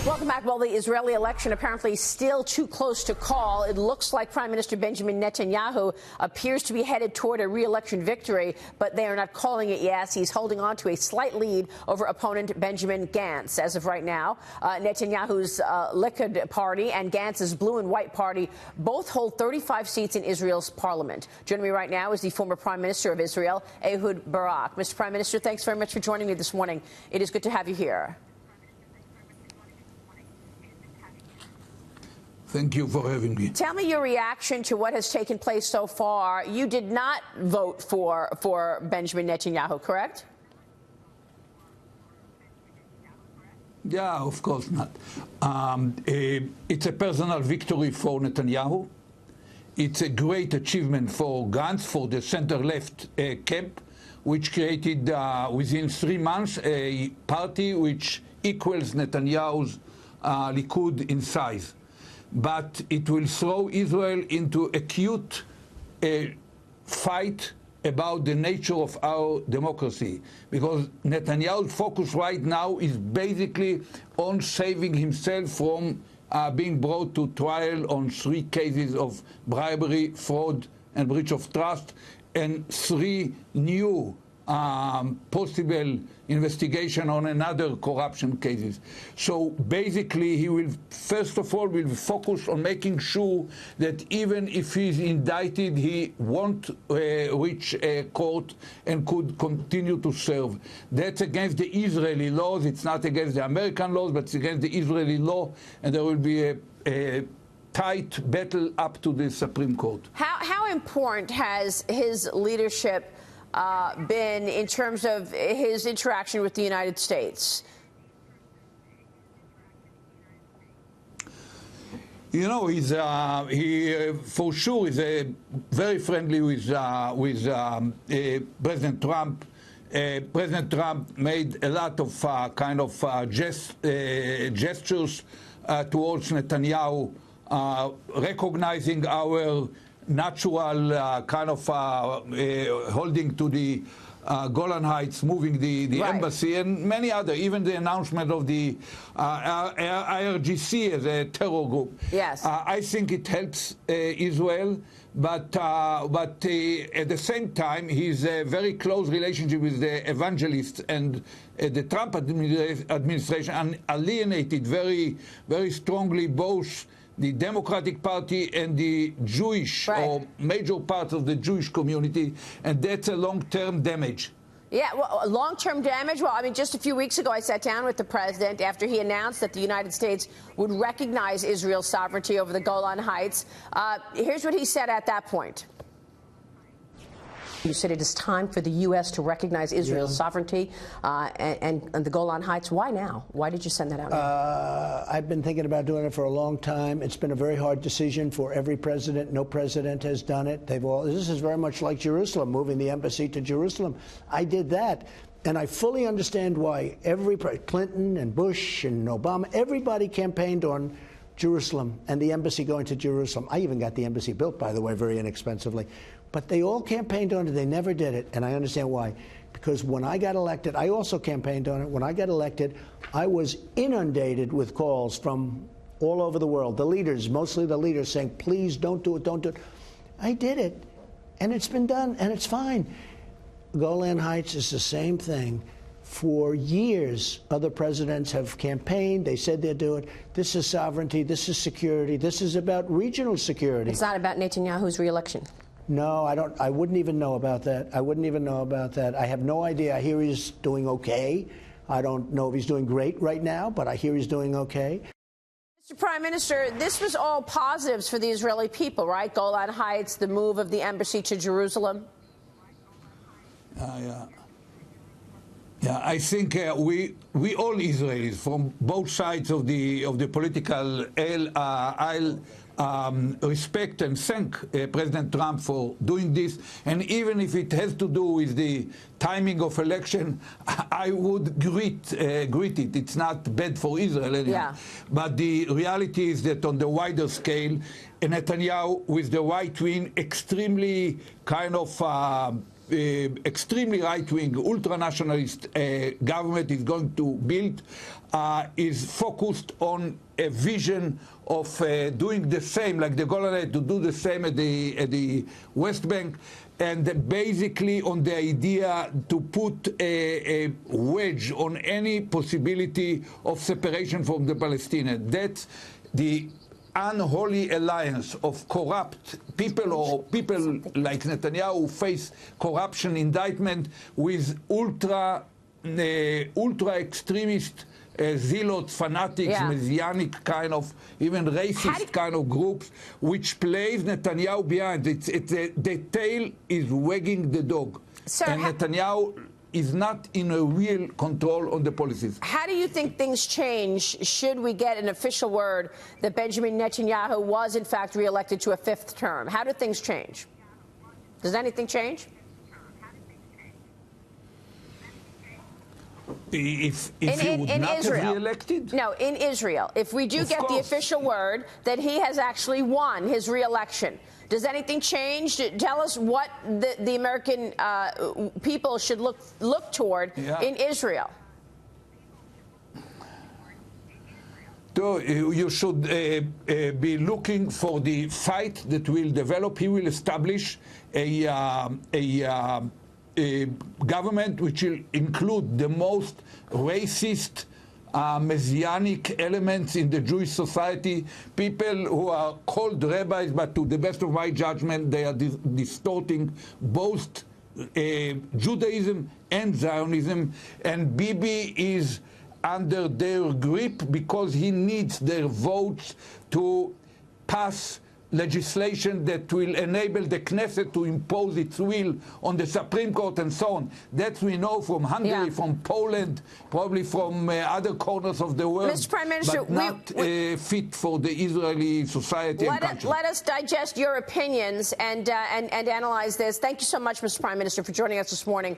Welcome back. Well, the Israeli election apparently still too close to call. It looks like Prime Minister Benjamin Netanyahu appears to be headed toward a re-election victory, but they are not calling it yet. He's holding on to a slight lead over opponent Benjamin Gantz. As of right now, Netanyahu's Likud party and Gantz's blue and white party both hold 35 seats in Israel's parliament. Joining me right now is the former Prime Minister of Israel, Ehud Barak. Mr. Prime Minister, thanks very much for joining me this morning. It is good to have you here. Thank you for having me. Tell me your reaction to what has taken place so far. You did not vote for Benjamin Netanyahu, correct? Yeah, of course not. It's a personal victory for Netanyahu. It's a great achievement for Gantz, for the center-left camp, which created within 3 months a party which equals Netanyahu's Likud in size. But it will throw Israel into acute fight about the nature of our democracy, because Netanyahu's focus right now is basically on saving himself from being brought to trial on 3 cases of bribery, fraud, and breach of trust, and 3 new possible investigation on another corruption cases. So basically he will, first of all, will focus on making sure that even if he's indicted, he won't reach a court and could continue to serve. That's against the Israeli laws. It's not against the American laws, but it's against the Israeli law, and there will be a tight battle up to the Supreme Court. How important has his leadership been in terms of his interaction with the United States? You know, he for sure is very friendly with President Trump. President Trump made a lot of gestures towards Netanyahu, recognizing our natural holding to the Golan Heights, moving the right. embassy, and many other, even the announcement of the IRGC as a terror group. Yes. I think it helps Israel, but at the same time, he's a very close relationship with the evangelists and the Trump administration, and alienated very, very strongly both the Democratic Party and the Jewish, right, or major parts of the Jewish community, and that's a long-term damage. Yeah, well, long-term damage. Well, I mean, just a few weeks ago, I sat down with the president after he announced that the United States would recognize Israel's sovereignty over the Golan Heights. Here's what he said at that point. You said it is time for the U.S. to recognize Israel's sovereignty and the Golan Heights. Why now? Why did you send that out? I've been thinking about doing it for a long time. It's been a very hard decision for every president. No president has done it. This is very much like Jerusalem, moving the embassy to Jerusalem. I did that. And I fully understand why Clinton and Bush and Obama, everybody campaigned on Jerusalem and the embassy going to Jerusalem. I even got the embassy built, by the way, very inexpensively. But they all campaigned on it. They never did it. And I understand why. Because when I got elected, I also campaigned on it. When I got elected, I was inundated with calls from all over the world. The leaders, mostly the leaders, saying, please don't do it, don't do it. I did it. And it's been done. And it's fine. Golan Heights is the same thing. For years, other presidents have campaigned. They said they'd do it. This is sovereignty. This is security. This is about regional security. It's not about Netanyahu's re-election. No, I don't. I wouldn't even know about that. I wouldn't even know about that. I have no idea. I hear he's doing okay. I don't know if he's doing great right now, but I hear he's doing okay. Mr. Prime Minister, this was all positives for the Israeli people, right? Golan Heights, the move of the embassy to Jerusalem. Yeah, I think we all Israelis from both sides of the political aisle respect and thank President Trump for doing this. And even if it has to do with the timing of election, I would greet it. It's not bad for Israel anyway. Yeah. But the reality is that on the wider scale, Netanyahu with the right wing extremely kind of extremely right-wing, ultra-nationalist government is going to build is focused on a vision of doing the same, like the Golan, to do the same at the West Bank, and basically on the idea to put a wedge on any possibility of separation from the Palestinians. That's the unholy alliance of corrupt people, or people like Netanyahu who face corruption indictment, with ultra extremist zealots, fanatics, messianic kind of, even racist kind of groups, which plays Netanyahu behind. The tail is wagging the dog. Sir, and Netanyahu is not in a real control on the policies. How do you think things change should we get an official word that Benjamin Netanyahu was in fact reelected to a 5th term? How do things change? Does anything change? If he would not have re-elected? No, in Israel. If we do get the official word that he has actually won his re-election, does anything change? Tell us what the American people should look toward in Israel. So you should be looking for the fight that will develop. He will establish a government which will include the most racist, messianic elements in the Jewish society, people who are called rabbis, but to the best of my judgment, they are distorting both Judaism and Zionism, and Bibi is under their grip because he needs their votes to pass legislation that will enable the Knesset to impose its will on the Supreme Court and so on. That we know from Hungary, from Poland, probably from other corners of the world, Mr. Prime Minister, but not fit for the Israeli society and country. Let us digest your opinions and analyze this. Thank you so much, Mr. Prime Minister, for joining us this morning.